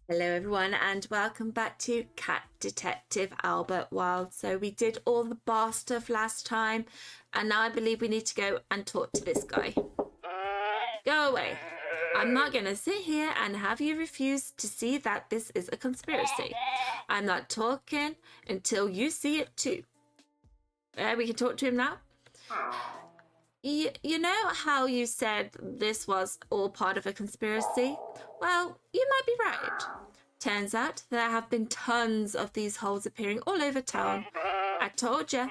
Hello, everyone, and welcome back to Cat Detective Albert Wilde. So, we did all the bar stuff last time, and now I believe we need to go and talk to this guy. Go away. I'm not going to sit here and have you refuse to see that this is a conspiracy. I'm not talking until you see it too. We can talk to him now. You know how you said this was all part of a conspiracy? Well, you might be right. Turns out there have been tons of these holes appearing all over town. I told you.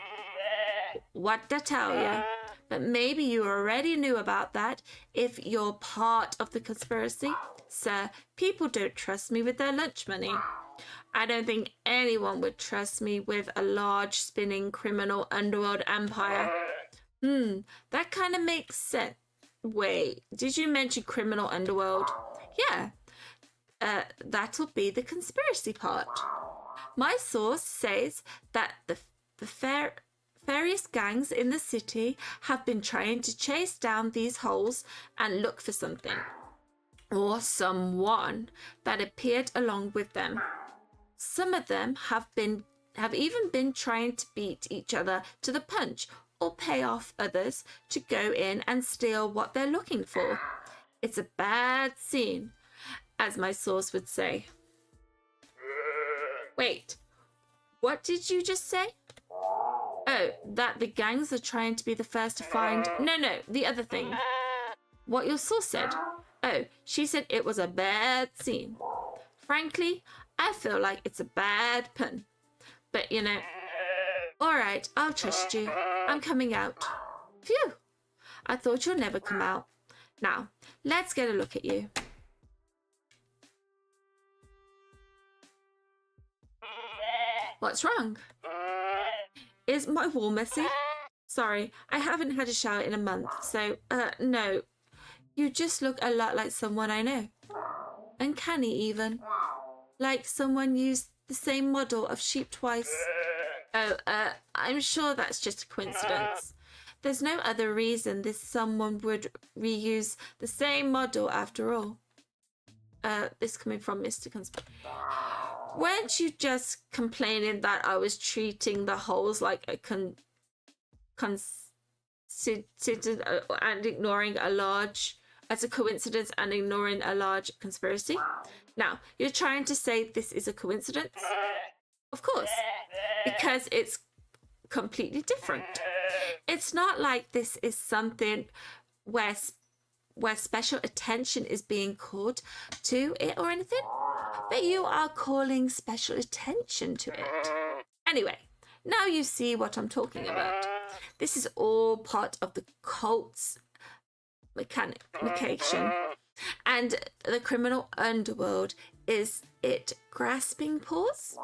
What to tell you? But maybe you already knew about that if you're part of the conspiracy. Sir, people don't trust me with their lunch money. I don't think anyone would trust me with a large spinning criminal underworld empire. That kind of makes sense. Wait, did you mention criminal underworld? Yeah, that'll be the conspiracy part. My source says that the various gangs in the city have been trying to chase down these holes and look for something or someone that appeared along with them. Some of them have even been trying to beat each other to the punch or pay off others to go in and steal what they're looking for. It's a bad scene, as my source would say. Wait, what did you just say? Oh, that the gangs are trying to be the first to find... No, the other thing. What your source said. Oh, she said it was a bad scene. Frankly, I feel like it's a bad pun. But, all right, I'll trust you. I'm coming out. Phew, I thought you'd never come out. Now, let's get a look at you. What's wrong? Is my wall messy? Sorry, I haven't had a shower in a month, so, no. You just look a lot like someone I know. Uncanny, even. Like someone used the same model of sheep twice. Oh, I'm sure that's just a coincidence. There's no other reason this someone would reuse the same model after all. This coming from Mr. Weren't you just complaining that I was treating the holes like a considered and ignoring a large as a coincidence and ignoring a large conspiracy? Now, you're trying to say this is a coincidence? Of course, because it's completely different. It's not like this is something where special attention is being called to it or anything, but you are calling special attention to it. Anyway, now you see what I'm talking about. This is all part of the cult's mechanication, and the criminal underworld is it grasping paws?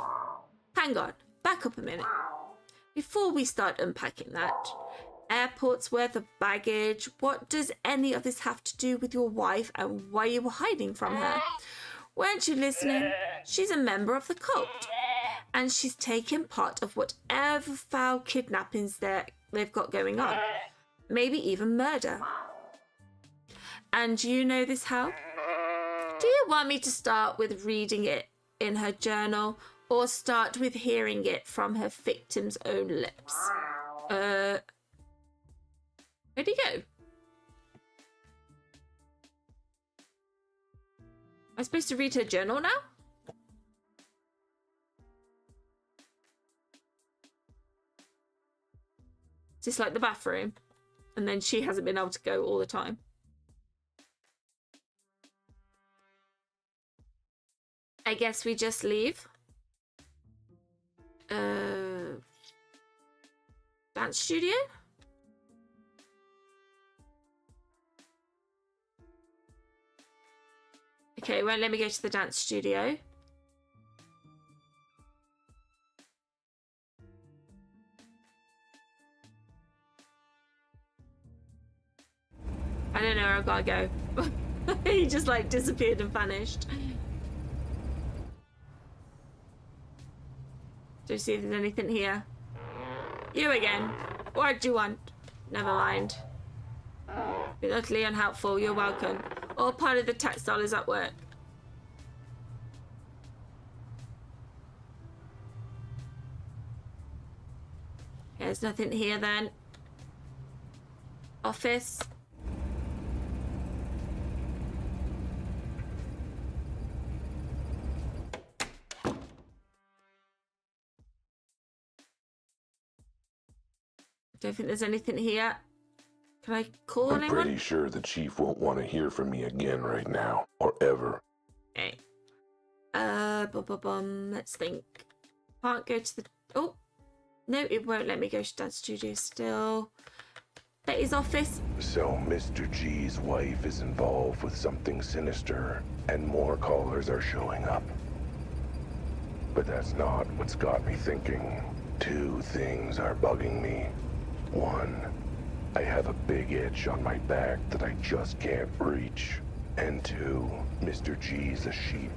Hang on, back up a minute. Before we start unpacking that, airport's worth of baggage, what does any of this have to do with your wife and why you were hiding from her? Weren't you listening? She's a member of the cult, and she's taking part of whatever foul kidnappings they've got going on. Maybe even murder. And you know this how? Do you want me to start with reading it in her journal or start with hearing it from her victim's own lips? Where'd he go? Am I supposed to read her journal now? Is this like the bathroom? And then she hasn't been able to go all the time. I guess we just leave. Dance studio? Okay, well, let me go to the dance studio. I don't know where I've got to go. He just like disappeared and vanished. Do you see if there's anything here? You again. What do you want? Never mind. Been utterly unhelpful. You're welcome. All part of the tax dollars at work. There's nothing here then. Office. Don't think there's anything here. Can I call anyone? I'm pretty sure the chief won't want to hear from me again right now, or ever. Okay. Let's think. Can't go to the... Oh, no, it won't let me go to Dad's studio still. Betty's office. So Mr. G's wife is involved with something sinister, and more callers are showing up. But that's not what's got me thinking. Two things are bugging me. One, I have a big itch on my back that I just can't reach. And two, Mr. G's a sheep,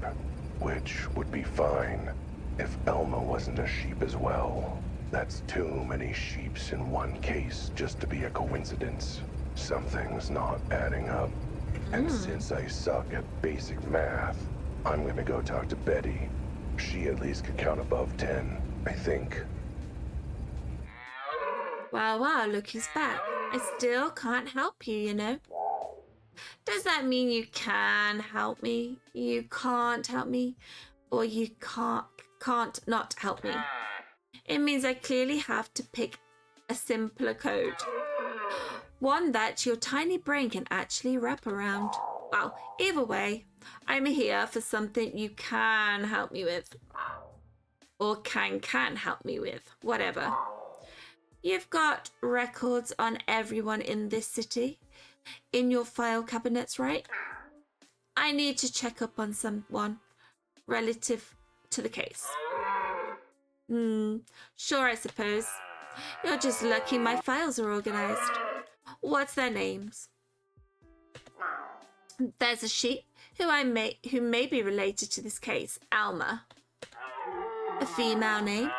which would be fine if Elma wasn't a sheep as well. That's too many sheeps in one case just to be a coincidence. Something's not adding up. And since I suck at basic math, I'm gonna go talk to Betty. She at least could count above 10, I think. Wow, look who's back. I still can't help you, you know. Does that mean you can help me? You can't help me? Or you can't not help me? It means I clearly have to pick a simpler code. One that your tiny brain can actually wrap around. Well, either way, I'm here for something you can help me with. Or can help me with. Whatever. You've got records on everyone in this city in your file cabinets, right? I need to check up on someone relative to the case. Sure, I suppose. You're just lucky my files are organized. What's their names? There's a sheep who may be related to this case, Alma. A female name.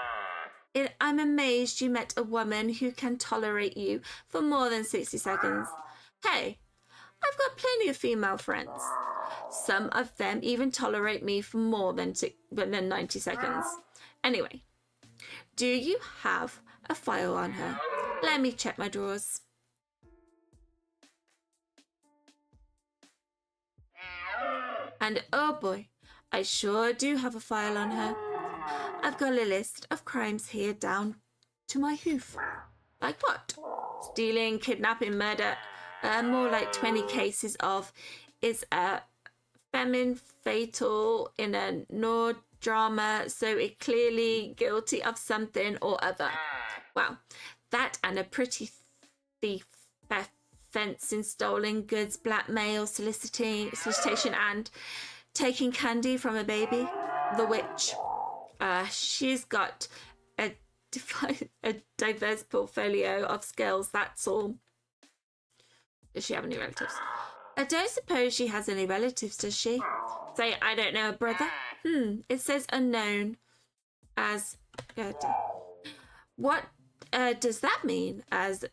I'm amazed you met a woman who can tolerate you for more than 60 seconds. Hey, I've got plenty of female friends. Some of them even tolerate me for more than 90 seconds. Anyway, do you have a file on her? Let me check my drawers. And oh boy, I sure do have a file on her. I've got a list of crimes here down to my hoof. Like what? Stealing, kidnapping, murder. More like 20 cases of is a feminine fatal in a Nord drama, so it clearly guilty of something or other. Wow, that and a pretty thief, theft, fencing, stolen goods, blackmail, solicitation, and taking candy from a baby. The witch. She's got a diverse portfolio of skills, that's all. Does she have any relatives? I don't suppose she has any relatives, does she? Say, I don't know, a brother? It says unknown as... What does that mean? As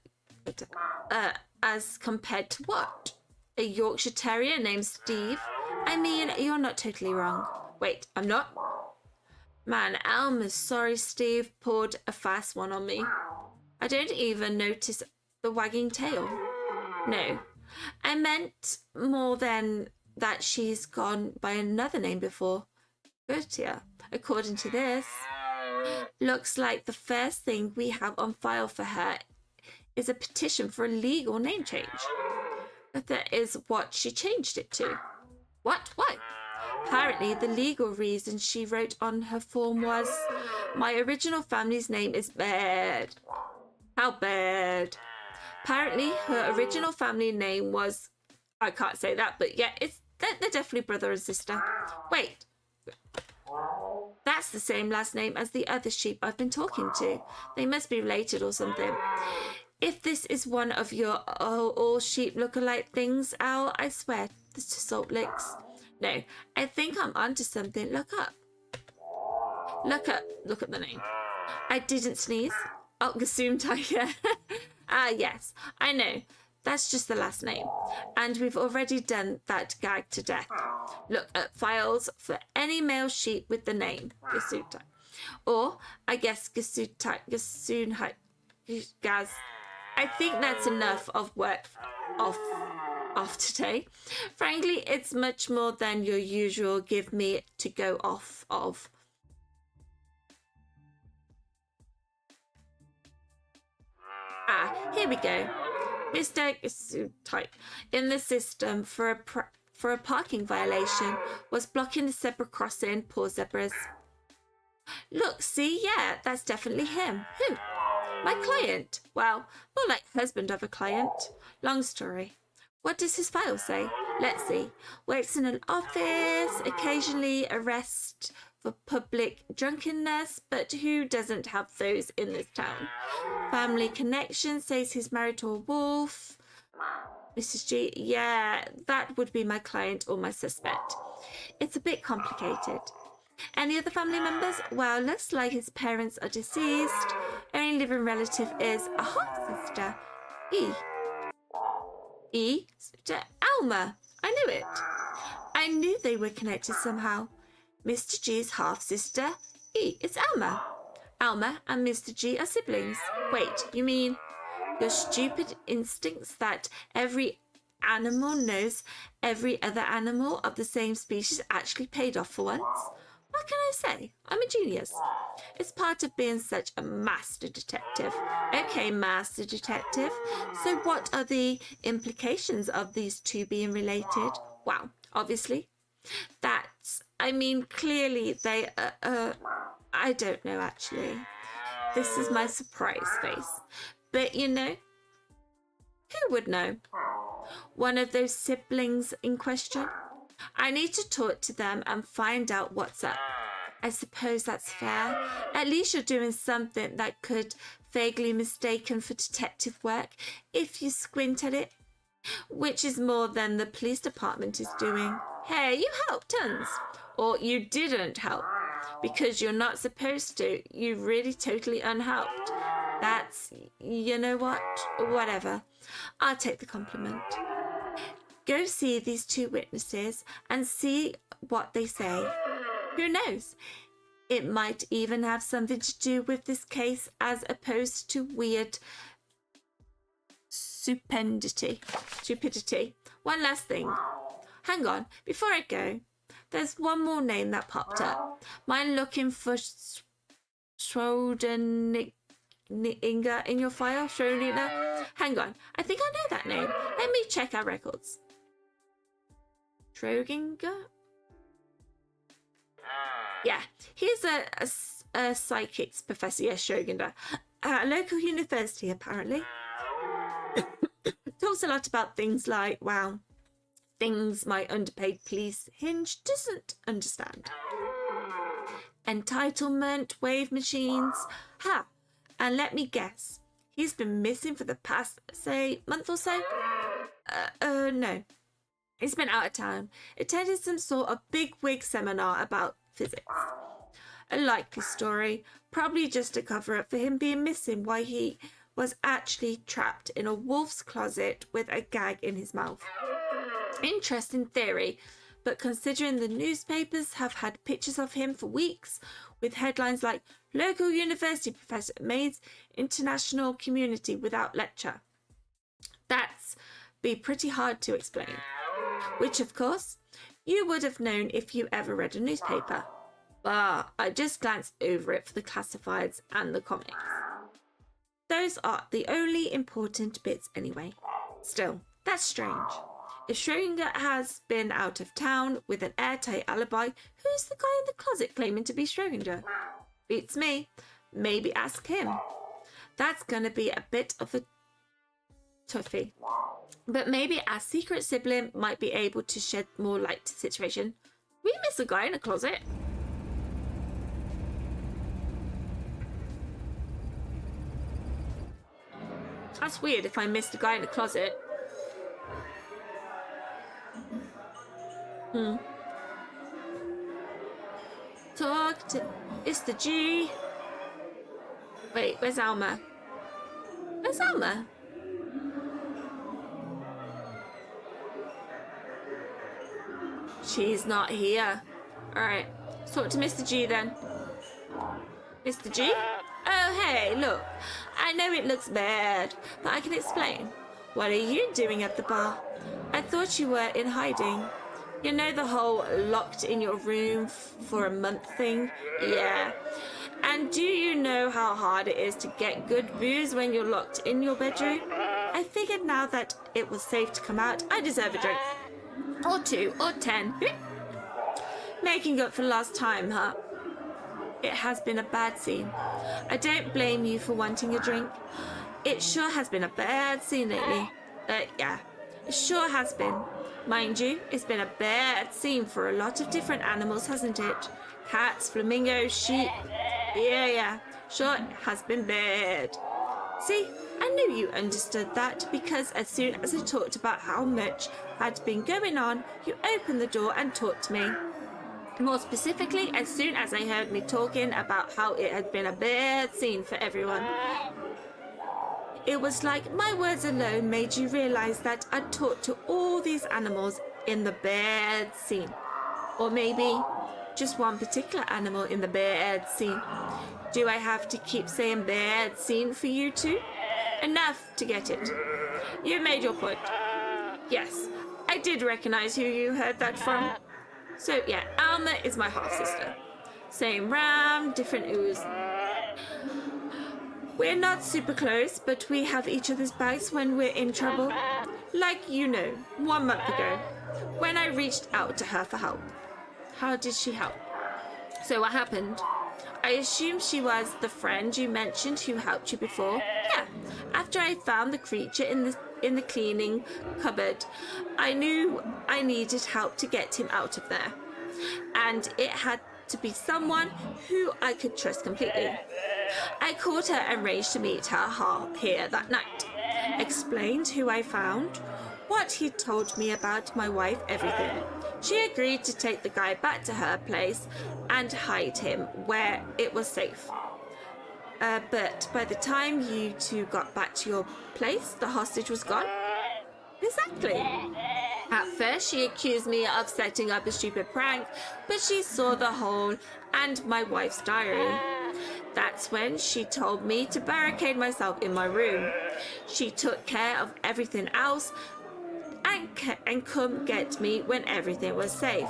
compared to what? A Yorkshire Terrier named Steve? I mean, you're not totally wrong. Wait, I'm not? Man, Alma's sorry Steve poured a fast one on me. I don't even notice the wagging tail. No, I meant more than that she's gone by another name before. Gertia, according to this. Looks like the first thing we have on file for her is a petition for a legal name change. That is what she changed it to. What? Why? Apparently, the legal reason she wrote on her form was, my original family's name is Baird. How bad? Apparently, her original family name was, I can't say that, but yeah, they're definitely brother and sister. Wait, that's the same last name as the other sheep I've been talking to. They must be related or something. If this is one of your all sheep look-alike things, Al, I swear, this just salt licks. No, I think I'm onto something. Look up. Look at the name. I didn't sneeze. Oh, Gassoon Tiger. Yes, I know. That's just the last name. And we've already done that gag to death. Look at files for any male sheep with the name Gassoon Tiger. Or, I guess Gassoon Gaz, I think that's enough of work off today. Frankly, it's much more than your usual give me to go off of. Here we go. Mistake is type in the system for a parking violation was blocking the zebra crossing. Poor zebras. Look, see, yeah, that's definitely him. Who? My client. Well, more like husband of a client. Long story. What does his file say? Let's see. Works in an office, occasionally arrest for public drunkenness, but who doesn't have those in this town? Family connection, says he's married to a wolf. Mrs. G, yeah, that would be my client or my suspect. It's a bit complicated. Any other family members? Well, looks like his parents are deceased. Only living relative is a half-sister. Alma. I knew it. I knew they were connected somehow. Mr. G's half-sister, it's Alma. Alma and Mr. G are siblings. Wait, you mean your stupid instincts that every animal knows every other animal of the same species actually paid off for once? What can I say? I'm a genius. It's part of being such a master detective. Okay, master detective. So what are the implications of these two being related? Well, obviously, clearly they, I don't know actually. This is my surprise face. But you know, who would know? One of those siblings in question? I need to talk to them and find out what's up. I suppose that's fair. At least you're doing something that could vaguely mistaken for detective work if you squint at it, which is more than the police department is doing. Hey, you helped tons. Or you didn't help. Because you're not supposed to. You really totally unhelped. That's, you know what? Whatever. I'll take the compliment. Go see these two witnesses and see what they say. Who knows? It might even have something to do with this case as opposed to weird stupidity. One last thing. Hang on, before I go, there's one more name that popped up. Mind looking for Schrödinger in your file? Schrödinger? Hang on, I think I know that name. Let me check our records. Schrödinger? Yeah, he's a psychics professor, yes, Schrödinger, at a local university, apparently. Talks a lot about things like, well, things my underpaid police hinge doesn't understand. Entitlement, wave machines. And let me guess, he's been missing for the past, say, month or so? No. He's been out of town, attending some sort of big-wig seminar about physics. A likely story, probably just a cover-up for him being missing while he was actually trapped in a wolf's closet with a gag in his mouth. Interesting theory, but considering the newspapers have had pictures of him for weeks with headlines like local university professor maids international community without lecture, that's be pretty hard to explain. Which, of course, you would have known if you ever read a newspaper. But I just glanced over it for the classifieds and the comics. Those are the only important bits anyway. Still, that's strange. If Schrödinger has been out of town with an airtight alibi, who's the guy in the closet claiming to be Schrödinger? Beats me. Maybe ask him. That's going to be a bit of a toughie. But maybe our secret sibling might be able to shed more light to the situation. We miss a guy in a closet. That's weird if I missed a guy in a closet. Talk to Mr. G. Wait, where's Alma? Where's Alma? She's not here. Alright, talk to Mr. G then. Mr. G? Oh, hey, look. I know it looks bad, but I can explain. What are you doing at the bar? I thought you were in hiding. You know the whole locked in your room for a month thing? Yeah. And do you know how hard it is to get good booze when you're locked in your bedroom? I figured now that it was safe to come out, I deserve a drink. Or 2, or 10. Making up for last time, huh? It has been a bad scene. I don't blame you for wanting a drink. It sure has been a bad scene lately. Yeah, it sure has been. Mind you, it's been a bad scene for a lot of different animals, hasn't it? Cats, flamingos, sheep. Yeah, sure has been bad. See, I knew you understood that because as soon as I talked about how much had been going on, you opened the door and talked to me. More specifically, as soon as I heard me talking about how it had been a bad scene for everyone. It was like my words alone made you realize that I'd talked to all these animals in the bad scene. Or maybe just one particular animal in the bad scene. Do I have to keep saying bad scene for you two? Enough to get it. You made your point. Yes, I did recognize who you heard that from. So yeah, Alma is my half-sister. Same ram, different ooze. We're not super close, but we have each other's backs when we're in trouble. Like 1 month ago, when I reached out to her for help. How did she help? So what happened? I assume she was the friend you mentioned who helped you before. Yeah. After I found the creature in the cleaning cupboard, I knew I needed help to get him out of there. And it had to be someone who I could trust completely. I called her and arranged to meet her here that night. Explained who I found, what he'd told me about my wife, everything. She agreed to take the guy back to her place and hide him where it was safe. But by the time you two got back to your place, the hostage was gone? Exactly. At first, she accused me of setting up a stupid prank, but she saw the hole and my wife's diary. That's when she told me to barricade myself in my room. She took care of everything else and come get me when everything was safe.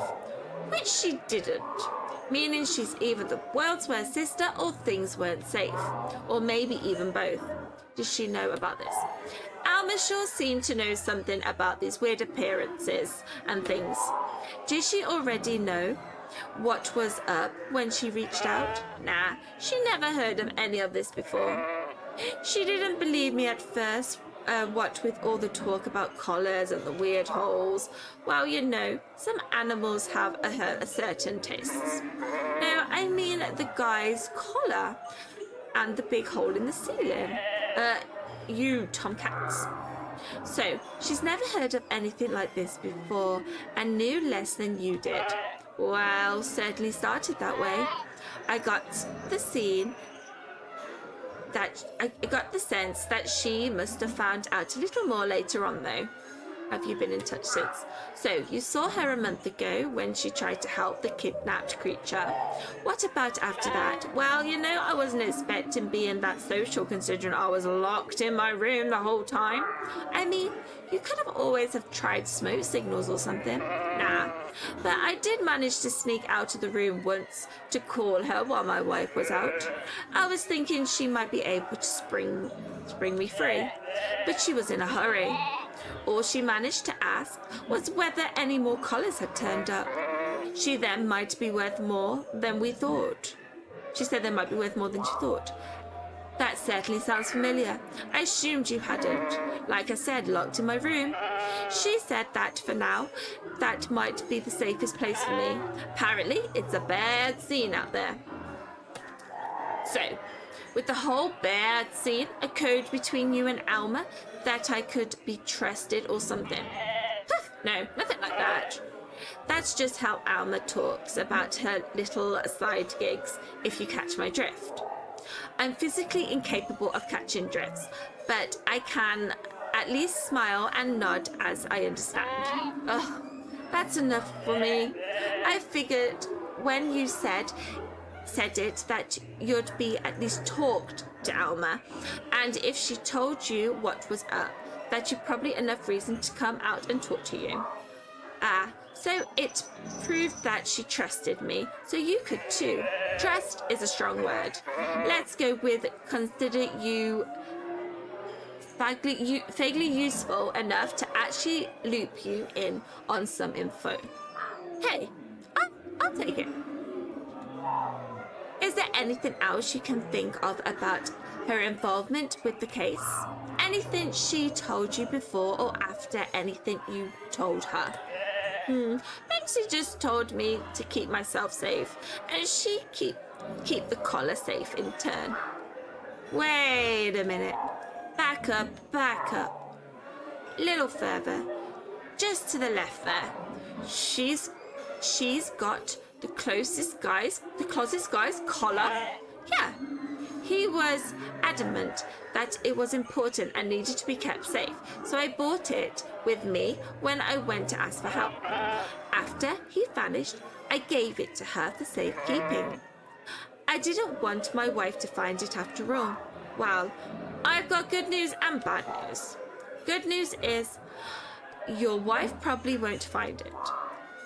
Which she didn't. Meaning she's either the world's worst sister or things weren't safe. Or maybe even both. Did she know about this? Alma sure seemed to know something about these weird appearances and things. Did she already know what was up when she reached out? Nah, she never heard of any of this before. She didn't believe me at first, what with all the talk about collars and the weird holes. Well, some animals have a certain tastes. No, I mean the guy's collar and the big hole in the ceiling. You tomcats. So, she's never heard of anything like this before and knew less than you did. Well, certainly started that way. I got the sense that she must have found out a little more later on, though. Have you been in touch since? So, you saw her a month ago when she tried to help the kidnapped creature. What about after that? Well, I wasn't expecting being that social considering I was locked in my room the whole time. I mean, you could have always have tried smoke signals or something. Nah. But I did manage to sneak out of the room once to call her while my wife was out. I was thinking she might be able to spring me free, but she was in a hurry. All she managed to ask was whether any more collars had turned up. She then might be worth more than we thought. She said they might be worth more than she thought. That certainly sounds familiar. I assumed you hadn't. Like I said, locked in my room. She said that for now, that might be the safest place for me. Apparently, it's a bad scene out there. So, with the whole bad scene, a code between you and Alma that I could be trusted or something. No, nothing like that. That's just how Alma talks about her little side gigs, if you catch my drift. I'm physically incapable of catching drifts, but I can at least smile and nod as I understand. Ugh, that's enough for me. I figured when you said said it that you'd be at least talked to Alma, and if she told you what was up, that you'd probably enough reason to come out and talk to you. So it proved that she trusted me, so you could too. Trust is a strong word. Let's go with consider you vaguely useful enough to actually loop you in on some info. Hey, I'll take it. Is there anything else you can think of about her involvement with the case? Anything she told you before or after anything you told her? Maybe she just told me to keep myself safe, and she keep the collar safe in turn. Wait a minute. Back up. Little further. Just to the left there. She's got the closest guy's collar. Yeah. He was adamant that it was important and needed to be kept safe, so I brought it with me when I went to ask for help. After he vanished, I gave it to her for safekeeping. I didn't want my wife to find it after all. Well, I've got good news and bad news. Good news is, your wife probably won't find it.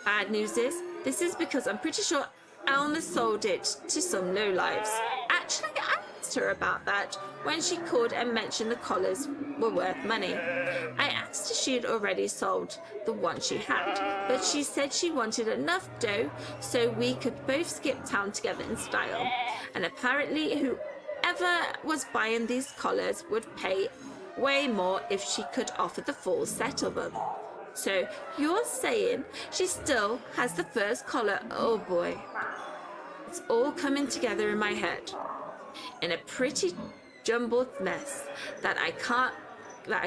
Bad news is, this is because I'm pretty sure Alma sold it to some lowlives. Actually, I asked her about that when she called and mentioned the collars were worth money. I asked if she had already sold the one she had, but she said she wanted enough dough so we could both skip town together in style. And apparently whoever was buying these collars would pay way more if she could offer the full set of them. So you're saying she still has the first collar? Oh boy. It's all coming together in my head in a pretty jumbled mess that I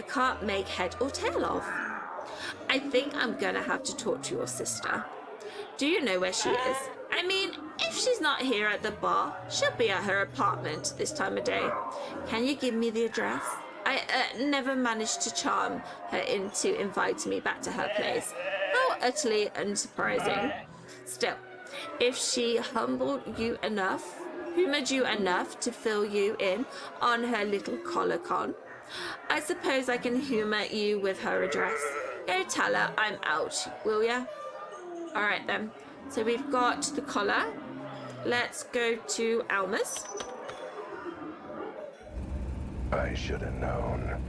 can't make head or tail of. I think I'm gonna have to talk to your sister. Do you know where she is? I mean, if she's not here at the bar, she'll be at her apartment this time of day. Can you give me the address? I never managed to charm her into inviting me back to her place. How utterly unsurprising. Still, if she humoured you enough to fill you in on her little collar con, I suppose I can humour you with her address. Go tell her I'm out, will ya? Alright then, so we've got the collar. Let's go to Alma's. I should have known.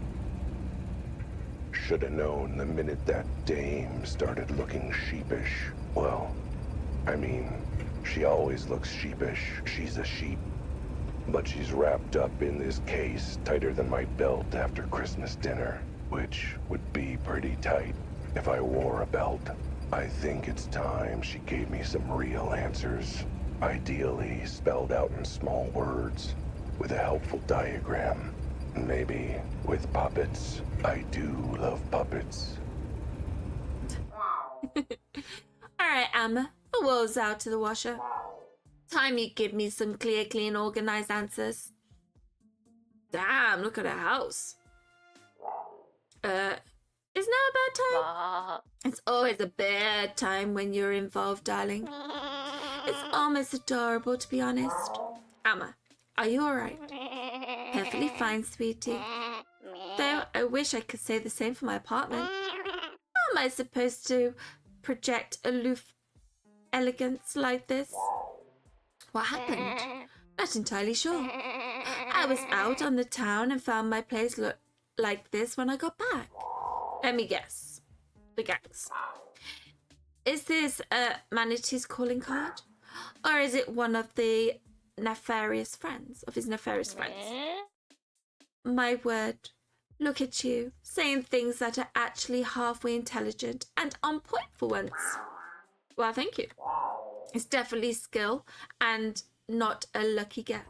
Should have known the minute that dame started looking sheepish. Well, I mean, she always looks sheepish. She's a sheep. But she's wrapped up in this case tighter than my belt after Christmas dinner, which would be pretty tight if I wore a belt. I think it's time she gave me some real answers, ideally spelled out in small words, with a helpful diagram. Maybe with puppets. I do love puppets. Alright, Alma, the wool's out to the washer. Time you give me some clear, clean, organized answers. Damn, look at her house. Is now a bad time? It's always a bad time when you're involved, darling. It's almost adorable, to be honest. Alma, are you alright? Perfectly fine, sweetie. Though I wish I could say the same for my apartment. How am I supposed to project aloof elegance like this? What happened? Not entirely sure. I was out on the town and found my place look like this when I got back. Let me guess. The gangs. Is this Manatee's calling card? Or is it one of the nefarious friends, of his nefarious friends? My word. Look at you, saying things that are actually halfway intelligent and on point for once. Well, thank you. It's definitely skill and not a lucky guess.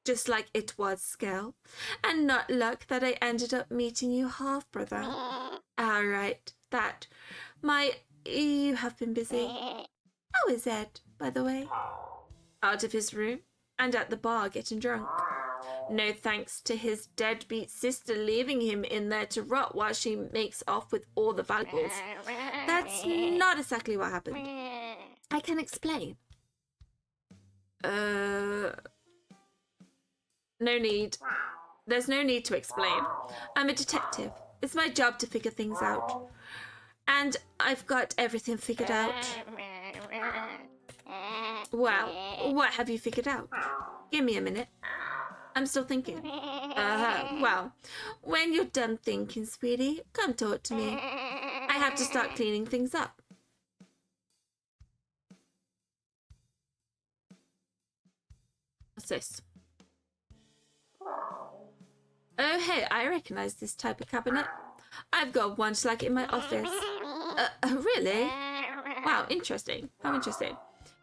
Just like it was skill and not luck that I ended up meeting you half-brother. All right, that. You have been busy. How is Ed, by the way? Out of his room and at the bar getting drunk. No thanks to his deadbeat sister leaving him in there to rot while she makes off with all the valuables. That's not exactly what happened. I can explain. No need. There's no need to explain. I'm a detective. It's my job to figure things out. And I've got everything figured out. Well, what have you figured out? Give me a minute. I'm still thinking. Well, when you're done thinking, sweetie, come talk to me. I have to start cleaning things up. What's this? Oh, hey, I recognize this type of cabinet. I've got one just like it in my office. Really? Wow, interesting. How interesting.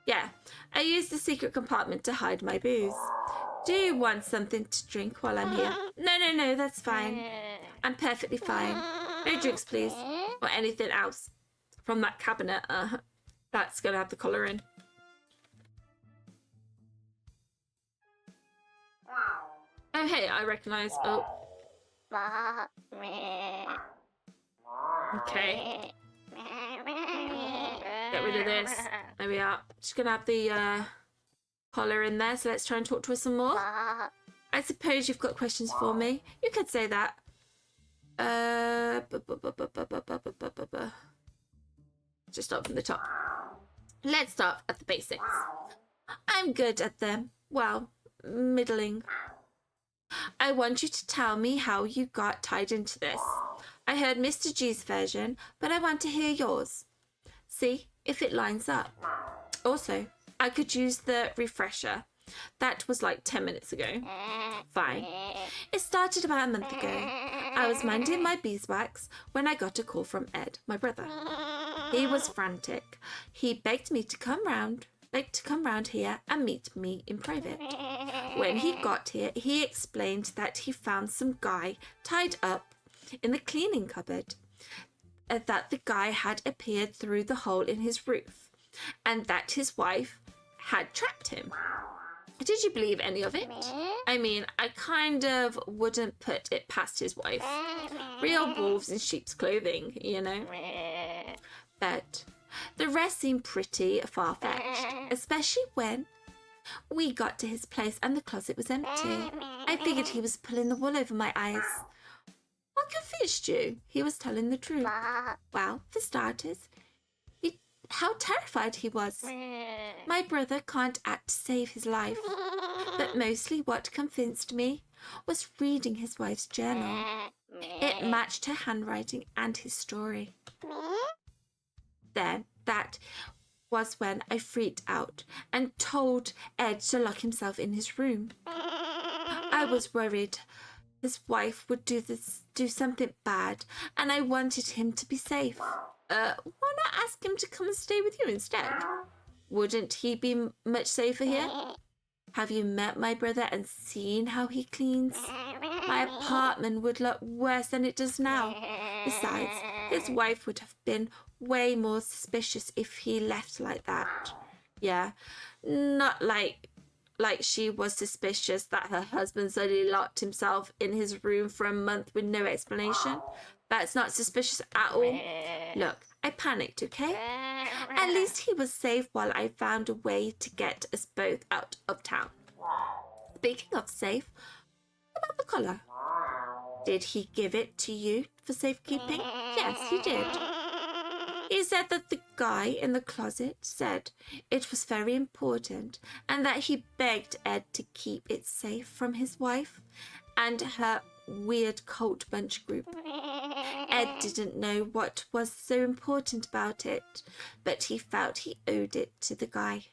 Yeah, I use the secret compartment to hide my booze. Do you want something to drink while I'm here? No, that's fine. I'm perfectly fine. No drinks, please. Or anything else from that cabinet. That's gonna have the collar in. Oh, hey, I recognize. Oh. Okay. Get rid of this. There we are. Just gonna have the collar in there, so let's try and talk to her some more. I suppose you've got questions for me. You could say that. Just start from the top. Let's start at the basics. I'm good at them. Well, middling. I want you to tell me how you got tied into this. I heard Mr. G's version, but I want to hear yours. See if it lines up. Also, I could use the refresher. That was like 10 minutes ago. Fine. It started about a month ago. I was minding my beeswax when I got a call from Ed, my brother. He was frantic. He begged me to come round here and meet me in private. When he got here, he explained that he found some guy tied up in the cleaning cupboard, that the guy had appeared through the hole in his roof, and that his wife had trapped him. Did you believe any of it? I mean, I kind of wouldn't put it past his wife. Real wolves in sheep's clothing, you know. But the rest seemed pretty far-fetched, especially when we got to his place and the closet was empty. I figured he was pulling the wool over my eyes. What convinced you he was telling the truth? Well, for starters, how terrified he was. My brother can't act to save his life, but mostly what convinced me was reading his wife's journal. It matched her handwriting and his story. Then that was when I freaked out and told Ed to lock himself in his room. I was worried his wife would do something bad, and I wanted him to be safe. Why not ask him to come and stay with you instead? Wouldn't he be much safer here? Have you met my brother and seen how he cleans? My apartment would look worse than it does now. Besides, his wife would have been way more suspicious if he left like that. Yeah, not like she was suspicious that her husband suddenly locked himself in his room for a month with no explanation. That's not suspicious at all. Look, I panicked, okay? At least he was safe while I found a way to get us both out of town. Speaking of safe, what about the collar? Did he give it to you for safekeeping? Yes, he did. He said that the guy in the closet said it was very important and that he begged Ed to keep it safe from his wife and her weird cult bunch group. Ed didn't know what was so important about it, but he felt he owed it to the guy.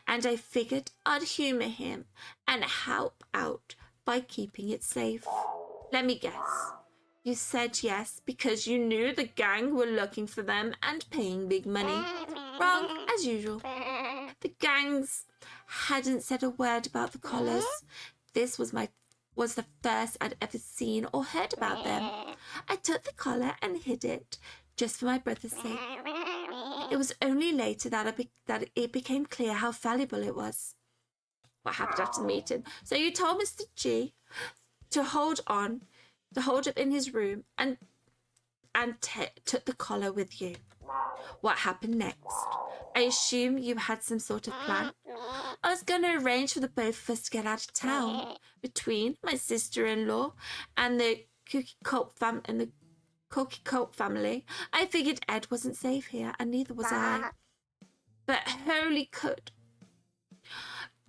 And I figured I'd humor him and help out by keeping it safe. Let me guess. You said yes because you knew the gang were looking for them and paying big money. Wrong, as usual. The gangs hadn't said a word about the collars. This was the first I'd ever seen or heard about them. I took the collar and hid it, just for my brother's sake. It was only later that it became clear how valuable it was. What happened after the meeting? So you told Mr. G to hold it in his room and took the collar with you. What happened next? I assume you had some sort of plan. I was going to arrange for the both of us to get out of town. Between my sister-in-law and the Cookie Cult family, I figured Ed wasn't safe here, and neither was I. But holy could.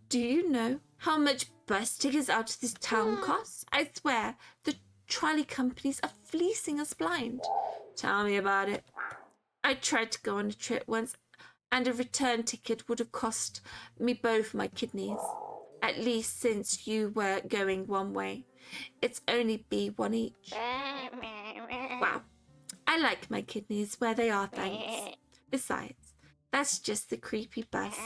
Do you know how much bus tickets out of this town cost? I swear, the trolley companies are fleecing us blind. Tell me about it. I tried to go on a trip once, and a return ticket would have cost me both my kidneys. At least since you were going one way. It's only be one each. Wow. I like my kidneys where they are, thanks. Besides, that's just the crappy bus.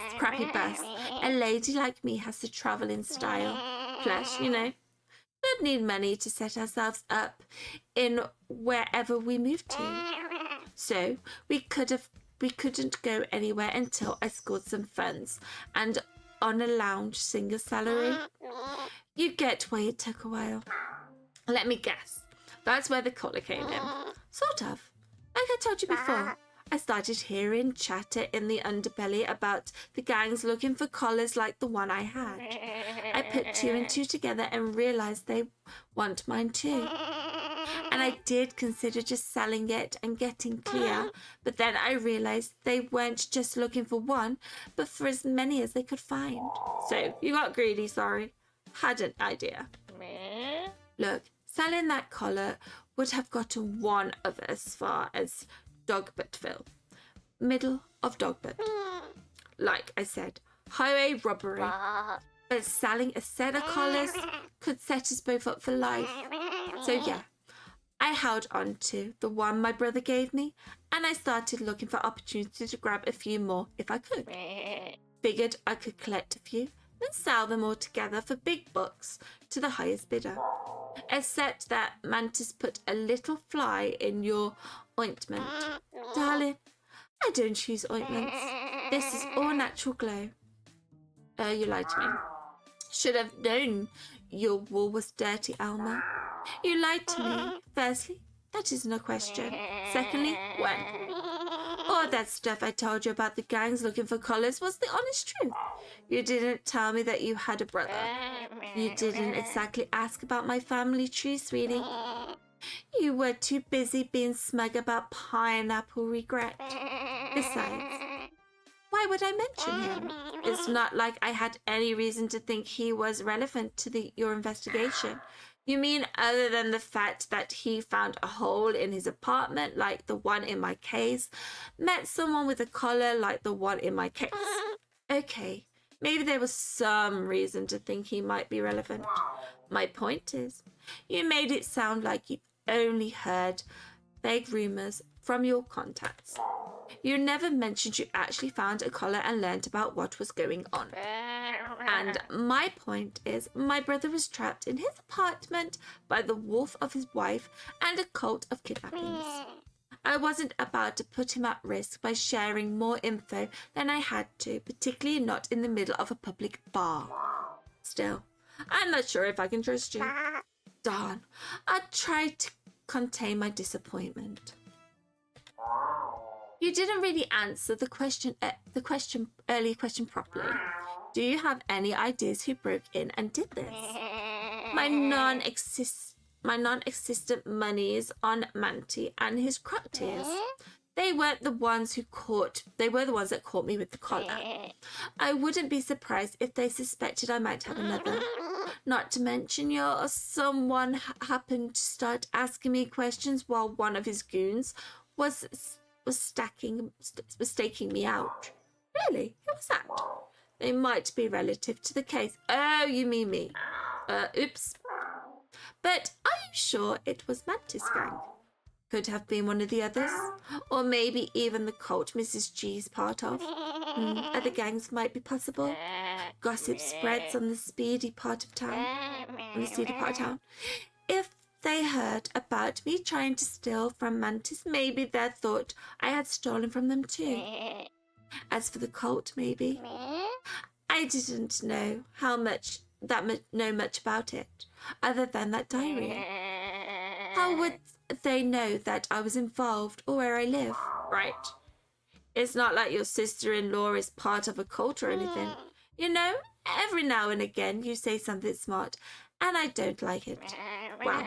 A lady like me has to travel in style. Plus, don't need money to set ourselves up in wherever we move to. So we couldn't go anywhere until I scored some funds and on a lounge singer salary. You get why it took a while. Let me guess. That's where the collar came in. Sort of. Like I told you before, I started hearing chatter in the underbelly about the gangs looking for collars like the one I had. I put two and two together and realized they want mine too. And I did consider just selling it and getting clear, but then I realized they weren't just looking for one, but for as many as they could find. So you got greedy, sorry. Had an idea. Look, selling that collar would have gotten one of us as far as Dogbuttville. Middle of Dogbut. Like I said, highway robbery. But selling a set of collars could set us both up for life. So yeah, I held on to the one my brother gave me, and I started looking for opportunities to grab a few more if I could. Figured I could collect a few, then sell them all together for big bucks to the highest bidder. Except that Mantis put a little fly in your ointment. Darling, I don't choose ointments. This is all natural glow. You lied to me. Should have known your wool was dirty, Alma. You lied to me. Firstly, that isn't a question. Secondly, when? All that stuff I told you about the gangs looking for collars was the honest truth. You didn't tell me that you had a brother. You didn't exactly ask about my family tree, sweetie. You were too busy being smug about pineapple regret. Besides, why would I mention him? It's not like I had any reason to think he was relevant to your investigation. You mean other than the fact that he found a hole in his apartment like the one in my case, met someone with a collar like the one in my case? Okay, maybe there was some reason to think he might be relevant. My point is, you made it sound like you only heard vague rumors from your contacts. You never mentioned you actually found a collar and learned about what was going on. And my point is, my brother was trapped in his apartment by the wolf of his wife and a cult of kidnappings. I wasn't about to put him at risk by sharing more info than I had to, particularly not in the middle of a public bar. Still, I'm not sure if I can trust you. Darn, I tried to contain my disappointment. You didn't really answer the earlier question properly. Do you have any ideas who broke in and did this? My non-existent monies on Manti and his crocketeers. They were the ones that caught me with the collar. I wouldn't be surprised if they suspected I might have another. Not to mention someone happened to start asking me questions while one of his goons was staking me out. Really? Who was that? They might be relative to the case. Oh, you mean me. Oops. But are you sure it was Mantis gang? Could have been one of the others. Or maybe even the cult Mrs. G's part of. Other gangs might be possible. Gossip spreads on the seedy part of town. If they heard about me trying to steal from Mantis, maybe they thought I had stolen from them too. As for the cult, maybe. I didn't know much about it, other than that diary. How would they know that I was involved or where I live? Right. It's not like your sister-in-law is part of a cult or anything. You know, every now and again you say something smart, and I don't like it. Well,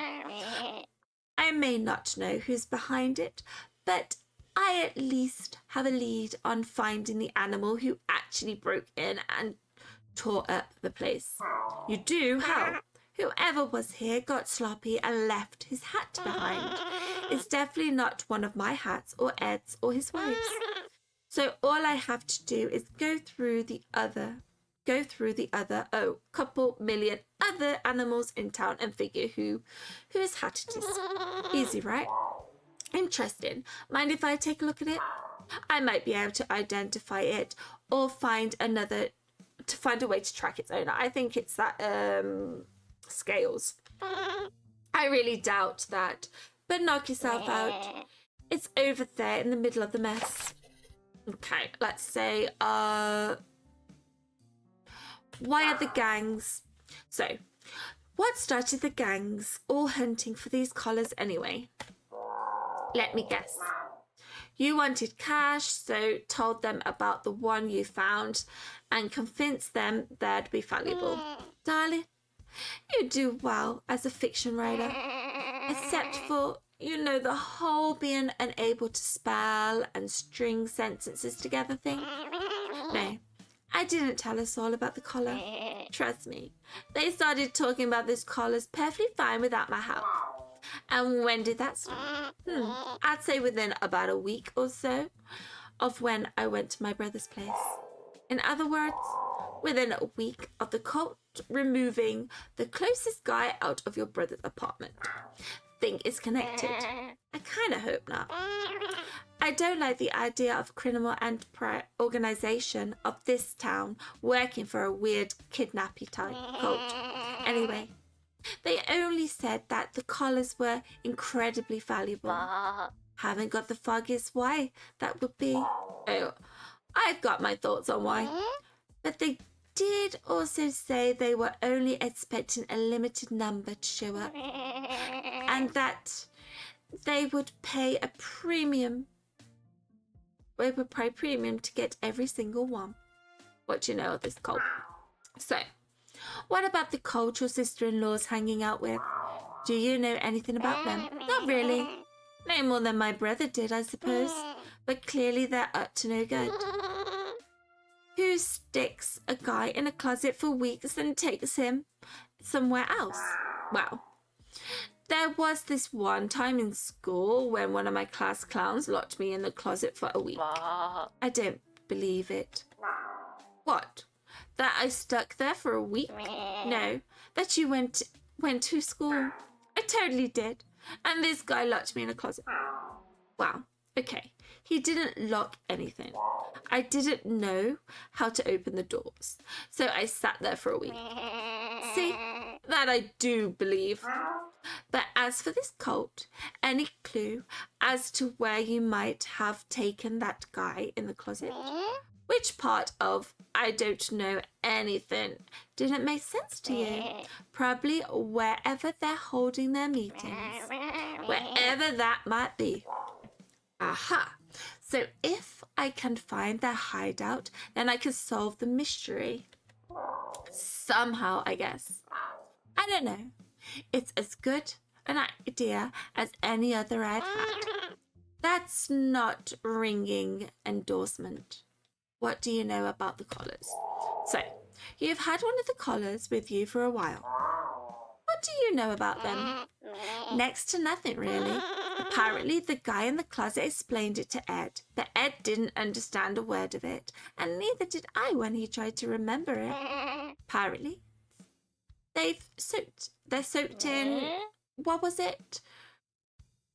I may not know who's behind it, but I at least have a lead on finding the animal who actually broke in and tore up the place. You do? How? Whoever was here got sloppy and left his hat behind. It's definitely not one of my hats or Ed's or his wife's. So all I have to do is go through the other couple million other animals in town and figure whose hat it is. Easy, right? Interesting. Mind if I take a look at it? I might be able to identify it or find a way to track its owner. I think it's that scales. I really doubt that. But knock yourself out. It's over there in the middle of the mess. Okay, let's say why are the gangs? So, what started the gangs all hunting for these collars anyway? Let me guess. You wanted cash, so told them about the one you found and convinced them they'd be valuable. Darling, you do well as a fiction writer, except for, the whole being unable to spell and string sentences together thing. No, I didn't tell us all about the collar. Trust me, they started talking about those collars perfectly fine without my help. And when did that start? I'd say within about a week or so of when I went to my brother's place. In other words, within a week of the cult removing the closest guy out of your brother's apartment. Think it's connected? I kind of hope not. I don't like the idea of criminal enterprise organization of this town working for a weird kidnapping type cult. Anyway, they only said that the collars were incredibly valuable. Haven't got the foggiest why that would be. Oh, I've got my thoughts on why. But they did also say they were only expecting a limited number to show up. And that they would pay a premium. They would pay premium to get every single one. What do you know of this cult? So, what about the cult your sister-in-law's hanging out with? Do you know anything about them? Not really. No more than my brother did, I suppose. But clearly they're up to no good. Who sticks a guy in a closet for weeks and takes him somewhere else? Well, there was this one time in school when one of my class clowns locked me in the closet for a week. I don't believe it. What? That I stuck there for a week? No, that you went to school. I totally did. And this guy locked me in a closet. Wow. Okay. He didn't lock anything. I didn't know how to open the doors. So I sat there for a week. See? That I do believe. But as for this cult, any clue as to where you might have taken that guy in the closet? Which part of I don't know anything didn't make sense to you? Probably wherever they're holding their meetings. Wherever that might be. Aha! So if I can find their hideout, then I can solve the mystery. Somehow, I guess. I don't know. It's as good an idea as any other I've had. That's not ringing endorsement. What do you know about the collars? So, you've had one of the collars with you for a while. What do you know about them? Next to nothing, really. Apparently, the guy in the closet explained it to Ed, but Ed didn't understand a word of it, and neither did I when he tried to remember it. Apparently, they're soaked in, what was it?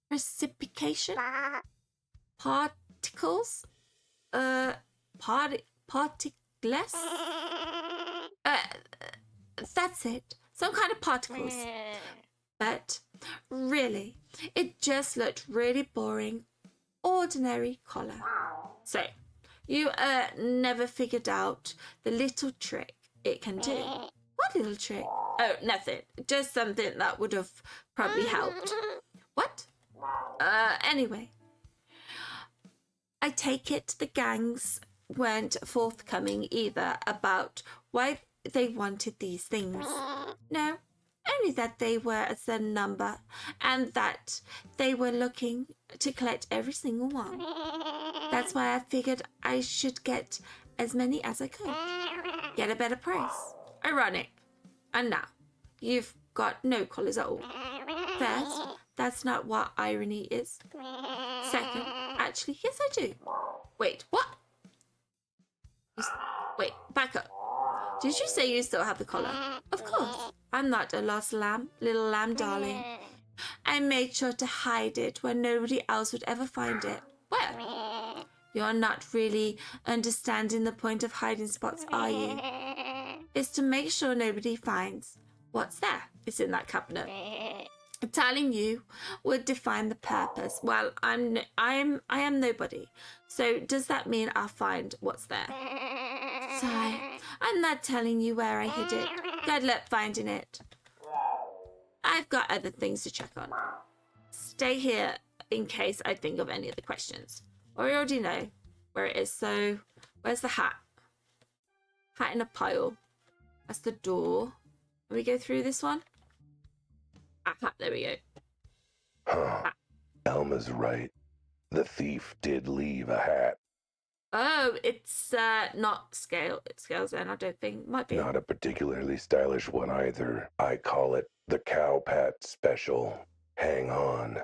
Precipitation? Particles? Particles? That's it. Some kind of particles. But really, it just looked really boring, ordinary collar. So, you never figured out the little trick it can do. What little trick? Oh, nothing. Just something that would have probably helped. What? Anyway. I take it the gangs weren't forthcoming either about why they wanted these things. No, only that they were a certain number and that they were looking to collect every single one. That's why I figured I should get as many as I could. Get a better price. Ironic. And now, you've got no collars at all. First, that's not what irony is. Second, actually, yes I do. Wait, what? Wait, back up. Did you say you still have the collar? Of course. I'm not a lost lamb, little lamb darling. I made sure to hide it where nobody else would ever find it. Where? You're not really understanding the point of hiding spots, are you? It's to make sure nobody finds what's there. It's in that cabinet. Telling you would define the purpose. Well, I am nobody. So does that mean I'll find what's there? Sorry, I'm not telling you where I hid it. Good luck finding it. I've got other things to check on. Stay here in case I think of any other questions. Or you already know where it is. So where's the hat? Hat in a pile. That's the door. Can we go through this one? Hat, there we go. Huh. Elma's right. The thief did leave a hat. Oh, it's not scale. It scales then, I don't think. Might be. Not a particularly stylish one either. I call it the Cow Pat Special. Hang on.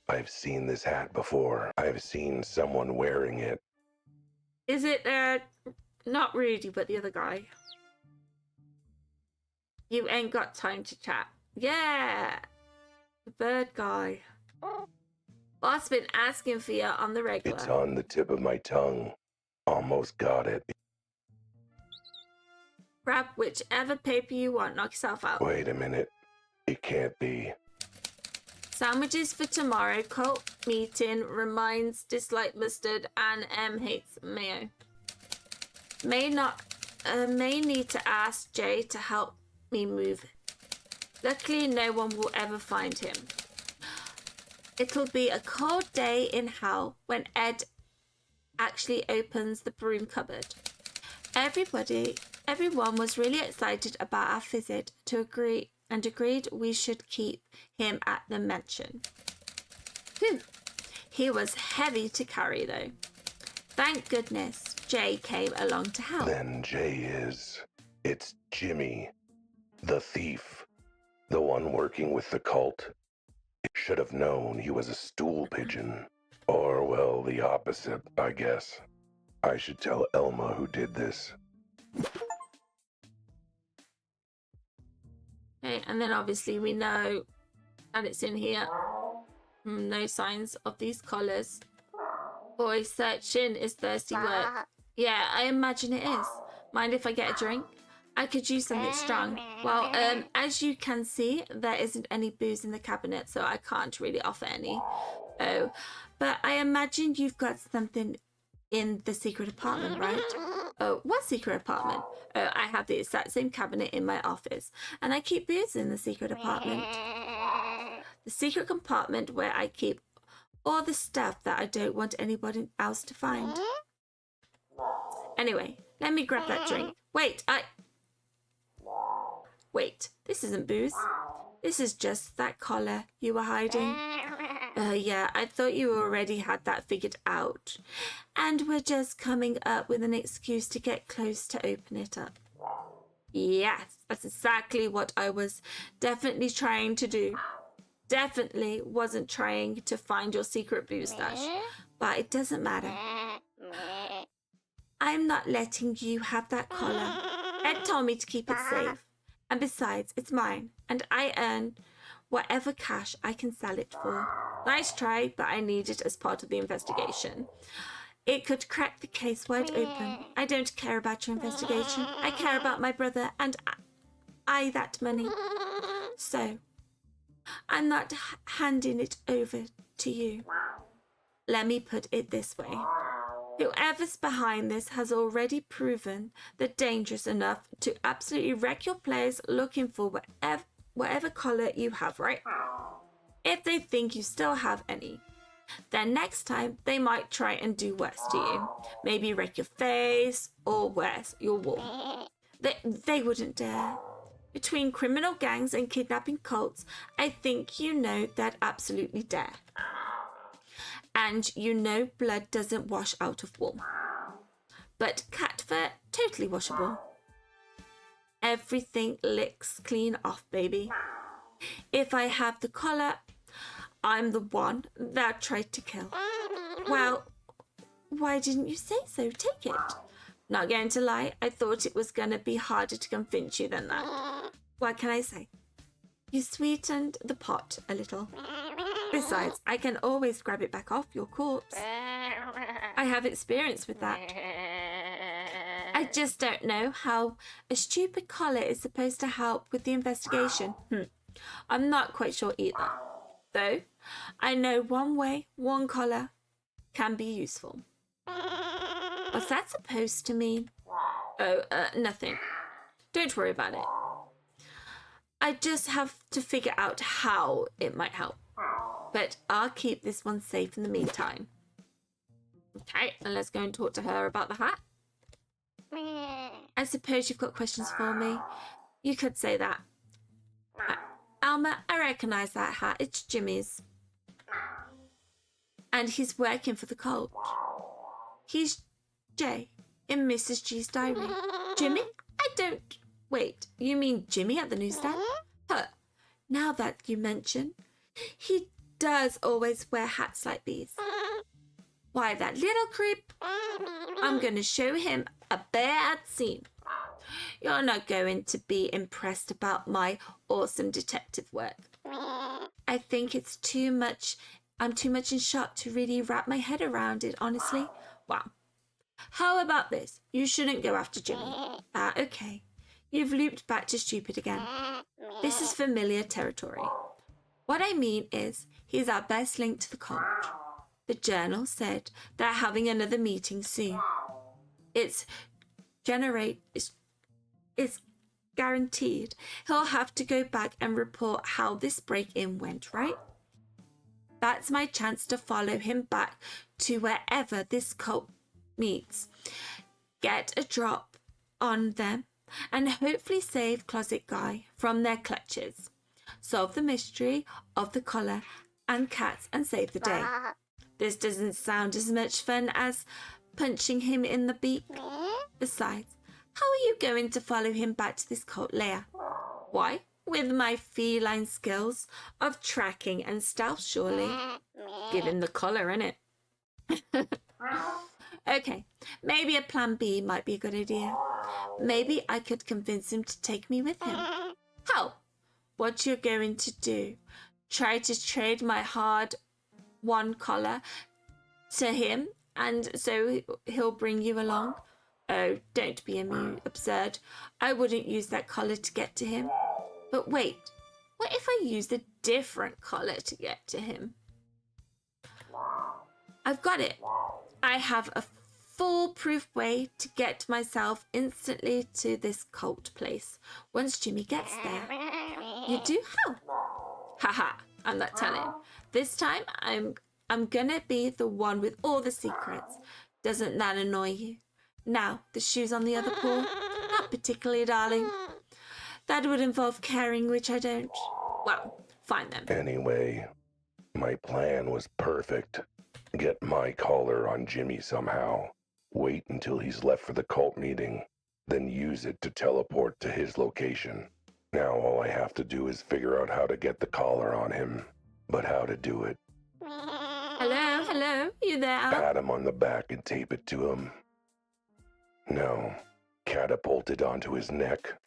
I've seen this hat before. I've seen someone wearing it. Is it, not Rudy, but the other guy? You ain't got time to chat. Yeah! The bird guy. Boss been asking for you on the regular. It's on the tip of my tongue. Almost got it. Grab whichever paper you want. Knock yourself out. Wait a minute. It can't be. Sandwiches for tomorrow. Cult meeting. Reminds dislike mustard. And M hates mayo. May need to ask Jay to help me move. Luckily, no one will ever find him. It'll be a cold day in hell when Ed actually opens the broom cupboard. Everyone was really excited about our visit and agreed we should keep him at the mansion. Whew. He was heavy to carry though. Thank goodness Jay came along to help. Then it's Jimmy, the thief, the one working with the cult. Should have known he was a stool pigeon. Or, well, the opposite, I guess. I should tell Elma who did this. Okay, and then obviously we know that it's in here. No signs of these collars. Boy, searching is thirsty work. Yeah, I imagine it is. Mind if I get a drink? I could use something strong. Well, as you can see, there isn't any booze in the cabinet, so I can't really offer any. Oh, but I imagine you've got something in the secret apartment, right? Oh, what secret apartment? Oh, I have the exact same cabinet in my office, and I keep booze in the secret apartment. The secret compartment where I keep all the stuff that I don't want anybody else to find. Anyway, let me grab that drink. Wait, this isn't booze. This is just that collar you were hiding. Yeah, I thought you already had that figured out. And we're just coming up with an excuse to get close to open it up. Yes, that's exactly what I was definitely trying to do. Definitely wasn't trying to find your secret booze stash. But it doesn't matter. I'm not letting you have that collar. Ed told me to keep it safe. And besides, it's mine. And I earn whatever cash I can sell it for. Nice try, but I need it as part of the investigation. It could crack the case wide open. I don't care about your investigation. I care about my brother and I that money. So, I'm not handing it over to you. Let me put it this way. Whoever's behind this has already proven they're dangerous enough to absolutely wreck your place looking for whatever collar you have, right? If they think you still have any. Then next time, they might try and do worse to you. Maybe wreck your face or worse, your wall. They wouldn't dare. Between criminal gangs and kidnapping cults, I think you know they'd absolutely dare. And you know blood doesn't wash out of wool. But cat fur, totally washable. Everything licks clean off, baby. If I have the collar, I'm the one that tried to kill. Well, why didn't you say so? Take it. Not going to lie, I thought it was going to be harder to convince you than that. What can I say? You sweetened the pot a little. Besides, I can always grab it back off your corpse. I have experience with that. I just don't know how a stupid collar is supposed to help with the investigation. I'm not quite sure either. Though, I know one way one collar can be useful. What's that supposed to mean? Oh, nothing. Don't worry about it. I just have to figure out how it might help. But I'll keep this one safe in the meantime. Okay, and let's go and talk to her about the hat. I suppose you've got questions for me. You could say that. Alma, I recognise that hat. It's Jimmy's. And he's working for the cult. He's J in Mrs. G's diary. Jimmy? I don't... Wait, you mean Jimmy at the newsstand? Huh. Now that you mention, he does always wear hats like these. Why, that little creep, I'm going to show him a bad scene. You're not going to be impressed about my awesome detective work. I think it's too much. I'm too much in shock to really wrap my head around it, honestly. Wow. How about this? You shouldn't go after Jimmy. Okay. You've looped back to stupid again. This is familiar territory. What I mean is, he's our best link to the cult. The journal said they're having another meeting soon. It's guaranteed he'll have to go back and report how this break-in went, right? That's my chance to follow him back to wherever this cult meets. Get a drop on them and hopefully save Closet Guy from their clutches. Solve the mystery of the collar and cats and save the day. This doesn't sound as much fun as punching him in the beak. Besides, how are you going to follow him back to this cult lair? Why? With my feline skills of tracking and stealth, surely. Give him the collar, innit? Okay, maybe a plan B might be a good idea. Maybe I could convince him to take me with him. How? What you're going to do? Try to trade my hard-won collar to him, and so he'll bring you along? Oh, don't be absurd. I wouldn't use that collar to get to him. But wait, what if I used a different collar to get to him? I've got it. I have a foolproof way to get myself instantly to this cult place once Jimmy gets there. You do? How? Haha, I'm not telling. This time I'm gonna be the one with all the secrets. Doesn't that annoy you? Now, the shoes on the other paw? Not particularly, darling. That would involve caring, which I don't. Well, fine then. Anyway, my plan was perfect. Get my collar on Jimmy somehow. Wait until he's left for the cult meeting. Then use it to teleport to his location. Now all I have to do is figure out how to get the collar on him. But how to do it. Hello? You there, Al? Pat him on the back and tape it to him. No. Catapult it onto his neck.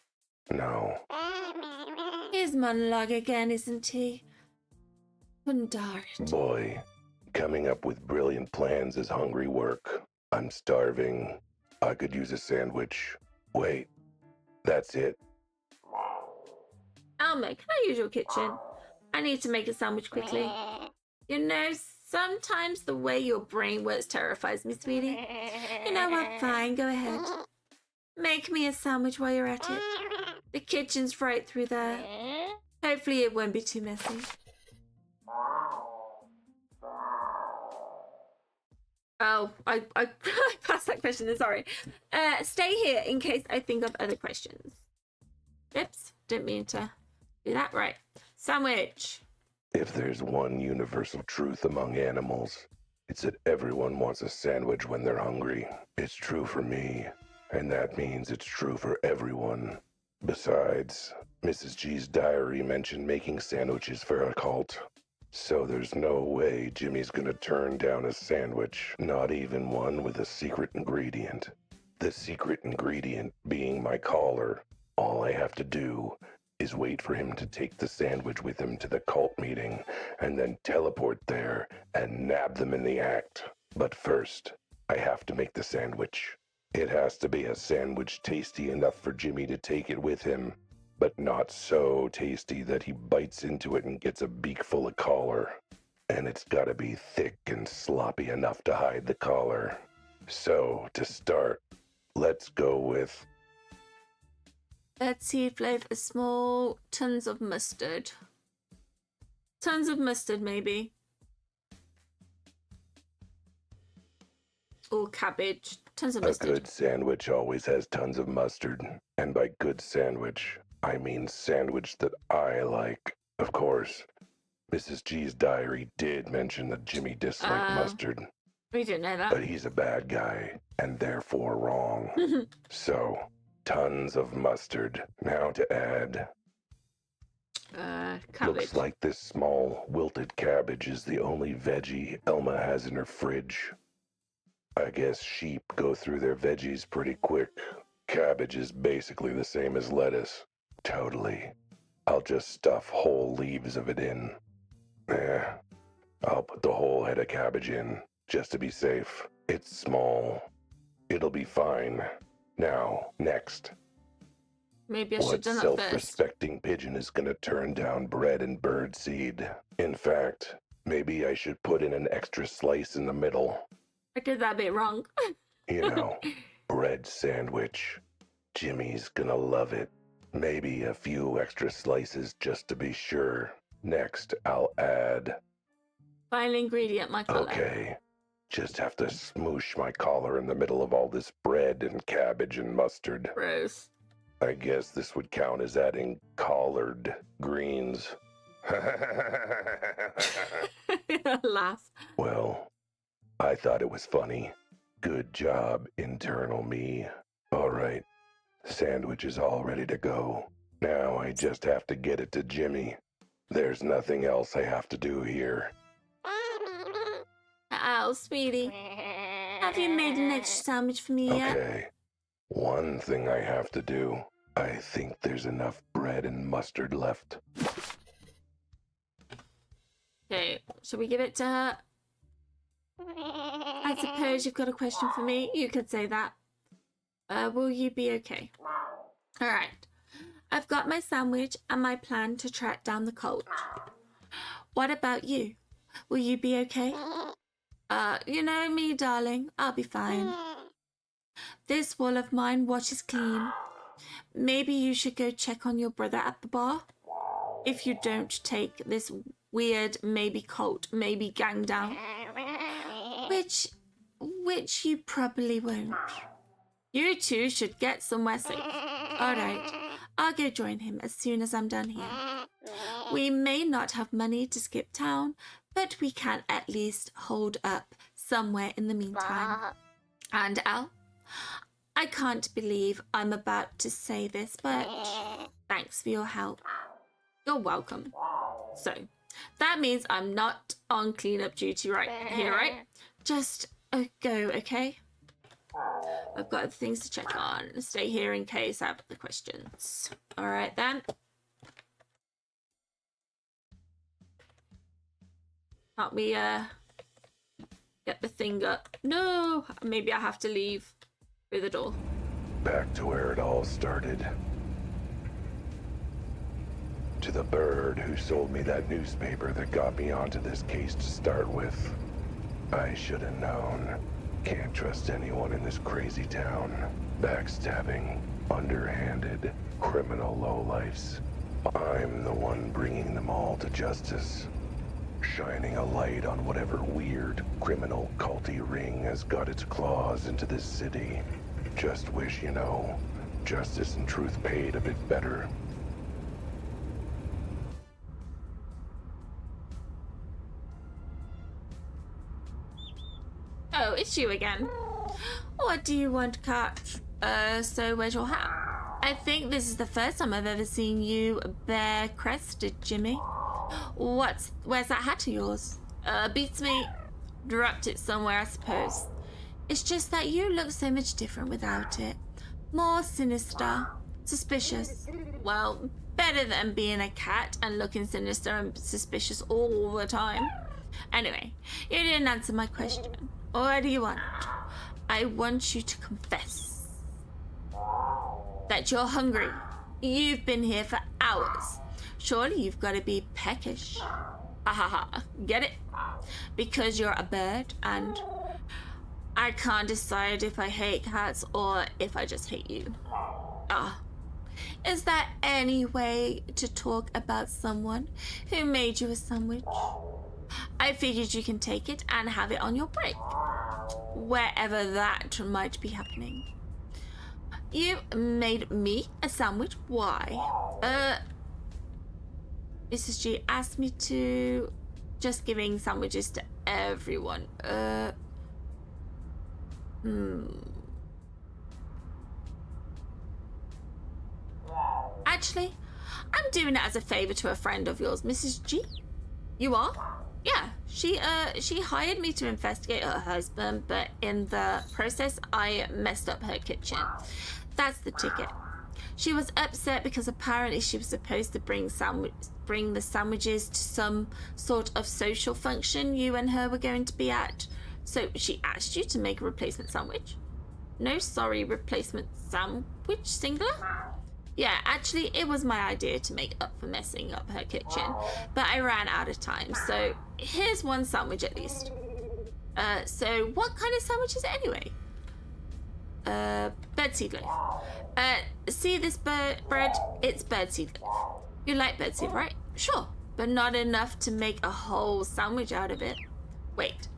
No. His monologue again, isn't he? Bundart. Boy, coming up with brilliant plans is hungry work. I'm starving. I could use a sandwich. Wait, that's it. Alma, can I use your kitchen? I need to make a sandwich quickly. You know, sometimes the way your brain works terrifies me, sweetie. You know what? Fine, go ahead. Make me a sandwich while you're at it. The kitchen's right through there. Hopefully it won't be too messy. Oh, I I passed that question. Sorry. Stay here in case I think of other questions. Oops, didn't mean to do that. Right. Sandwich. If there's one universal truth among animals, it's that everyone wants a sandwich when they're hungry. It's true for me, and that means it's true for everyone. Besides, Mrs. G's diary mentioned making sandwiches for a cult. So there's no way Jimmy's gonna turn down a sandwich, not even one with a secret ingredient. The secret ingredient being my collar. All I have to do is wait for him to take the sandwich with him to the cult meeting, and then teleport there and nab them in the act. But first, I have to make the sandwich. It has to be a sandwich tasty enough for Jimmy to take it with him, but not so tasty that he bites into it and gets a beak full of collar. And it's gotta be thick and sloppy enough to hide the collar. So, to start, let's go with... Let's see, flavor small, tons of mustard. Tons of mustard, maybe. Or cabbage. Tons of mustard. A good sandwich always has tons of mustard. And by good sandwich, I mean sandwich that I like. Of course, Mrs. G's diary did mention that Jimmy disliked mustard. We didn't know that. But he's a bad guy, and therefore wrong. So, tons of mustard. Now to add... cabbage. Looks like this small, wilted cabbage is the only veggie Elma has in her fridge. I guess sheep go through their veggies pretty quick. Cabbage is basically the same as lettuce. Totally. I'll just stuff whole leaves of it in. I'll put the whole head of cabbage in, just to be safe. It's small. It'll be fine. Now, next. Maybe I should have done that What first. self-respecting pigeon is gonna turn down bread and bird seed? In fact, maybe I should put in an extra slice in the middle. I did that a bit wrong. You know, bread sandwich. Jimmy's gonna love it. Maybe a few extra slices just to be sure. Next, I'll add... Final ingredient, my collar. Okay. Just have to smoosh my collar in the middle of all this bread and cabbage and mustard. Gross. I guess this would count as adding collard greens. Laugh. Well, I thought it was funny. Good job, internal me. All right, sandwich is all ready to go. Now I just have to get it to Jimmy. There's nothing else I have to do here. Oh, sweetie. Have you made an extra sandwich for me yet? Okay, one thing I have to do. I think there's enough bread and mustard left. Okay, shall we give it to her? I suppose you've got a question for me. You could say that. Will you be okay? All right. I've got my sandwich and my plan to track down the cult. What about you? Will you be okay? You know me, darling. I'll be fine. This wall of mine washes clean. Maybe you should go check on your brother at the bar. If you don't take this weird maybe cult, maybe gang down. Which you probably won't. You two should get somewhere safe. Alright, I'll go join him as soon as I'm done here. We may not have money to skip town, but we can at least hold up somewhere in the meantime. And Al, I can't believe I'm about to say this, but thanks for your help. You're welcome. So, that means I'm not on cleanup duty right here, right? Just go, okay? I've got other things to check on. Stay here in case I have the questions. All right, then. Can't we get the thing up? No, maybe I have to leave through the door. Back to where it all started. To the bird who sold me that newspaper that got me onto this case to start with. I should have known. Can't trust anyone in this crazy town. Backstabbing, underhanded, criminal lowlifes. I'm the one bringing them all to justice. shining a light on whatever weird, criminal, culty ring has got its claws into this city. Just wish, justice and truth paid a bit better. Oh, it's you again. What do you want, Cat? So where's your hat? I think this is the first time I've ever seen you bare-crested, Jimmy. Where's that hat of yours? Beats me. Dropped it somewhere, I suppose. It's just that you look so much different without it. More sinister, suspicious. Well, better than being a cat and looking sinister and suspicious all the time. Anyway, you didn't answer my question. What do you want? I want you to confess that you're hungry. You've been here for hours. Surely you've got to be peckish. Ha ha ha. Get it? Because you're a bird and I can't decide if I hate cats or if I just hate you. Is there any way to talk about someone who made you a sandwich? I figured you can take it and have it on your break, wherever that might be happening. You made me a sandwich? Why? Mrs. G asked me to just giving sandwiches to everyone. Actually, I'm doing it as a favor to a friend of yours, Mrs. G. You are? Yeah, she hired me to investigate her husband, but in the process, I messed up her kitchen. That's the ticket. She was upset because apparently she was supposed to bring the sandwiches to some sort of social function you and her were going to be at. So she asked you to make a replacement sandwich? No, sorry, replacement sandwich, singular? Yeah, actually, it was my idea to make up for messing up her kitchen, but I ran out of time, so here's one sandwich at least. So what kind of sandwich is it anyway? Birdseed loaf. See this bread? It's birdseed loaf. You like birdseed, right? Sure, but not enough to make a whole sandwich out of it. Wait,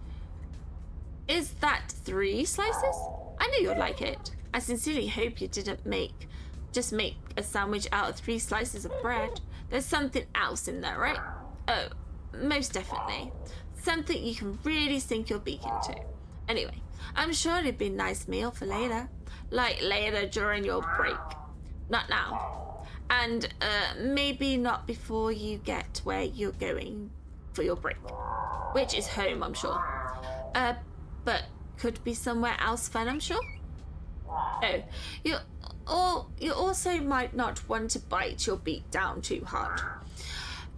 is that 3 slices? I knew you'd like it. I sincerely hope you didn't just make a sandwich out of 3 slices of bread. There's something else in there, right? Oh, most definitely. Something you can really sink your beak into. Anyway, I'm sure it'd be a nice meal for later. Like later during your break. Not now. And maybe not before you get where you're going for your break. Which is home, I'm sure. But could be somewhere else fun, I'm sure. Oh, you also might not want to bite your beak down too hard.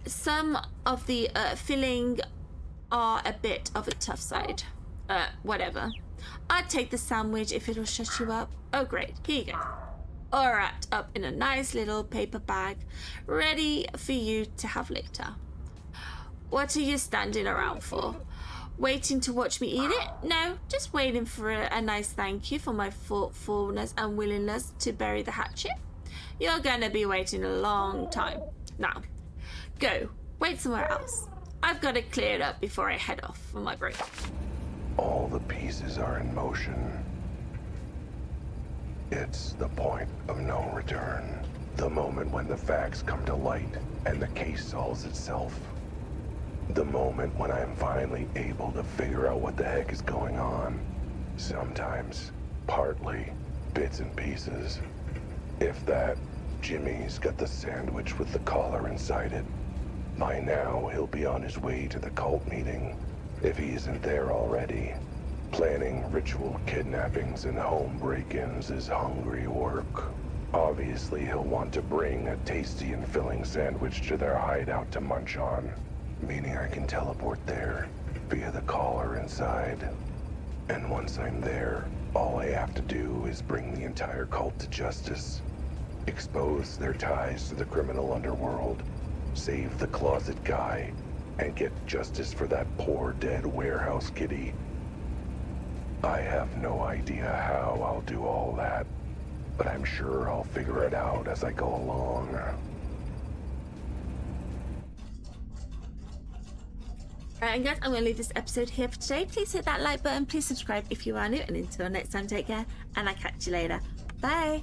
Some of the filling are a bit of a tough side. Whatever. I'd take the sandwich if it'll shut you up. Oh, great. Here you go. All wrapped up in a nice little paper bag, ready for you to have later. What are you standing around for? Waiting to watch me eat it? No, just waiting for a nice thank you for my thoughtfulness and willingness to bury the hatchet. You're gonna be waiting a long time. Now, go. Wait somewhere else. I've got to clear it up before I head off for my break. All the pieces are in motion. It's the point of no return. The moment when the facts come to light and the case solves itself. The moment when I am finally able to figure out what the heck is going on. Sometimes, partly, bits and pieces. If that, Jimmy's got the sandwich with the collar inside it. By now, he'll be on his way to the cult meeting, if he isn't there already. Planning ritual kidnappings and home break-ins is hungry work. Obviously, he'll want to bring a tasty and filling sandwich to their hideout to munch on. Meaning I can teleport there, via the collar inside. And once I'm there, all I have to do is bring the entire cult to justice. Expose their ties to the criminal underworld. Save the closet guy. And get justice for that poor dead warehouse kitty. I have no idea how I'll do all that. But I'm sure I'll figure it out as I go along. Right, and guys, I'm going to leave this episode here for today. Please hit that like button. Please subscribe if you are new. And until next time, take care. And I'll catch you later. Bye.